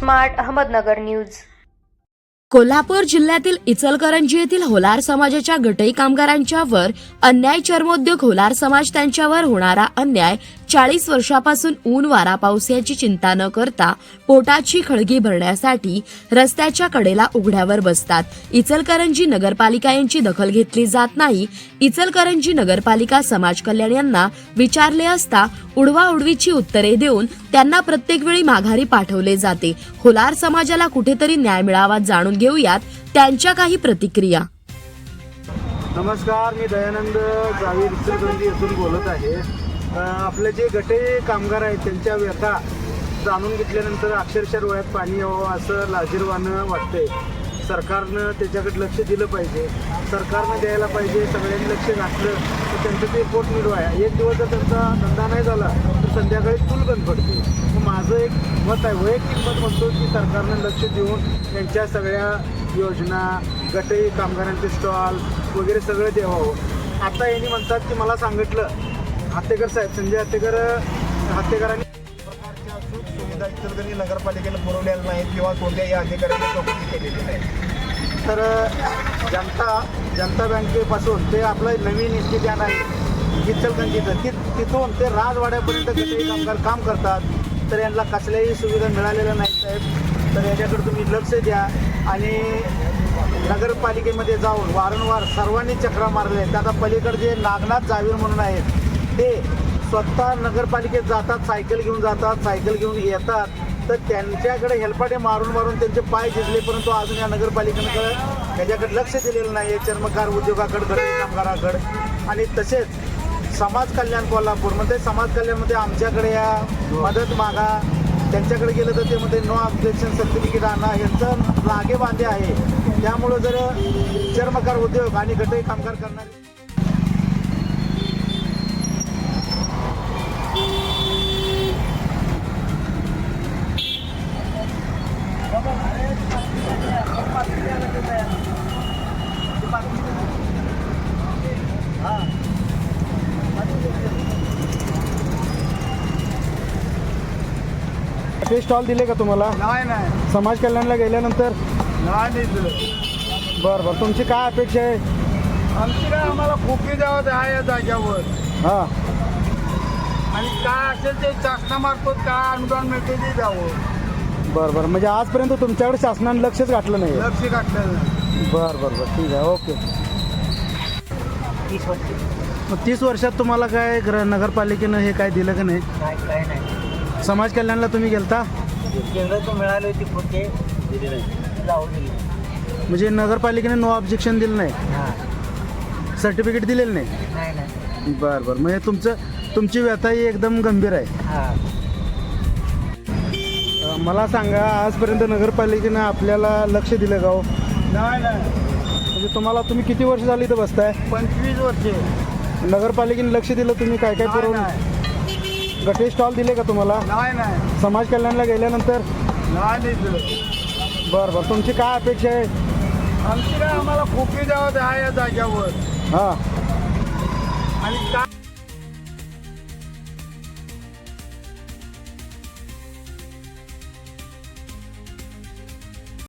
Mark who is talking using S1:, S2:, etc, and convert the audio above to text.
S1: Smart Ahmednagar news.
S2: Kolhapur जिल्ह्यातील इचलकरंजी येथील होलार समाजाच्या गटई कामगारांच्या वर अन्याय चर्मोद्योग होलार समाज त्यांच्यावर होणारा अन्याय 40 वर्षापासून ऊन वारा पाऊस याची चिंता न करता पोटाची खळगी भरण्यासाठी रस्त्याच्या कडेला उघड्यावर बसतात। इचलकरंजी नगरपालिका यांची दखल घेतली जात नाही। इचलकरंजी नगरपालिका समाज कल्याण यांना विचारले असता उडवाउडवीची उत्तरे देऊन त्यांना प्रत्येक वेळी माघारी पाठवले जाते। होलार समाजाला कुठेतरी न्याय मिळावा जाणून घेऊयात त्यांच्या काही प्रतिक्रिया।
S3: नमस्कार, मी दयानंद जावीर इचलकरंजी येथून बोलत आहे। आपले जे गटे कामगार आहेत त्यांच्या व्यथा जाणून घेतल्यानंतर अक्षरशः डोळ्यात पाणी यावं असं लाजिरवाणं वाटतंय। सरकारनं त्याच्याकडे लक्ष दिलं पाहिजे, सरकारनं द्यायला पाहिजे। सगळ्यांनी लक्ष घातलं तर त्यांचं ते पोट मिळवाय। एक दिवस जर त्यांचा धंदा नाही झाला तर संध्याकाळी चूल बंद पडते। माझं एक मत आहे, वैयक्तिक मत म्हणतो की सरकारनं लक्ष देऊन त्यांच्या सगळ्या योजना, गटई कामगारांचे स्टॉल वगैरे सगळं द्यावं। आता यांनी म्हणतात की मला सांगितलं हत्तेकर साहेब, संजय हत्तेकरांनी प्रकारच्या सुविधा इचलकरंजी नगरपालिकेला पुरवलेल्या नाहीत किंवा कोणत्याही अधिकाऱ्यांनी चौकशी केलेली नाही। तर जनता बँकेपासून ते आपलं नवीन इन्स्टिट्यूट आहे इचलकरंजीचं, तिथून ते राजवाड्यापर्यंत गटई कामगार काम करतात। तर यांना कसल्याही सुविधा मिळालेल्या नाहीत साहेब। तर याच्याकडे तुम्ही लक्ष द्या आणि नगरपालिकेमध्ये जाऊन वारंवार सर्वांनी चक्रा मारल्या आहेत। आता पलीकडे जे नागनाथ जावीर म्हणून आहेत ते स्वतः नगरपालिकेत जातात, सायकल घेऊन जातात, सायकल घेऊन येतात। तर त्यांच्याकडे हेलपाटे मारून मारून त्यांचे पाय झिजले, परंतु अजून या नगरपालिकेकडे त्याच्याकडे लक्ष दिलेलं नाही आहे। चर्मकार उद्योगाकडे, गटई कामगाराकडे आणि तसेच समाज कल्याण कोल्हापूरमध्ये समाज कल्याणमध्ये आमच्याकडे या मदत मागा, त्यांच्याकडे गेलं तर ते मध्ये नो ऑब्जेक्शन सर्टिफिकेट आणा, यांचं लागे बांधे आहे। त्यामुळं जर चर्मकार उद्योग आणि गटई कामगार करणारे ते स्टॉल दिले का तुम्हाला?
S4: नाही
S3: समाज कल्याणला गेल्यानंतर
S4: नाही दिलं।
S3: बरं, तुमची काय अपेक्षा आहे?
S4: आमची काय, आम्हाला खोकी द्यावं आहे या जाग्यावर
S3: हां,
S4: आणि काय असेल ते शासनामार्फत काय अनुदान मिळते ते द्यावं।
S3: बरं, म्हणजे आजपर्यंत तुमच्याकडे शासनाने लक्षच घातलं नाही?
S4: लक्ष घातलेलं नाही।
S3: बरं, ठीक आहे, ओके। 30 वर्षात तुम्हाला काय नगरपालिकेनं हे काय दिलं का नाही?
S5: काय नाही।
S3: समाज कल्याणला तुम्ही गेलता?
S5: केंद्र तो मिळाली होती पुढे दिली नाही, जाऊ दिली
S3: म्हणजे नगरपालिकेने नो ऑब्जेक्शन दिलं नाही,
S5: हां
S3: सर्टिफिकेट दिलेलं नाही?
S5: नाही
S3: बरं, म्हणजे तुमची व्यथा ही एकदम गंभीर आहे।
S5: हां।
S3: मला सांगा, आजपर्यंत नगरपालिकेनं आपल्याला लक्ष दिलं का हो?
S4: नाही
S3: म्हणजे तुम्ही किती वर्ष झाली इथं बसताय?
S4: 25 वर्षे।
S3: नगरपालिकेने लक्ष दिलं? तुम्ही काय पुरवलं? गटे स्टॉल दिले का तुम्हाला?
S4: नाही
S3: समाज कल्याणला गेल्यानंतर?
S4: नाही दिलं।
S3: बरं, तुमची काय अपेक्षा आहे?
S4: आमची काय, आम्हाला खोकी द्यावं आहे या जाग्यावर
S3: हां,
S4: आणि काय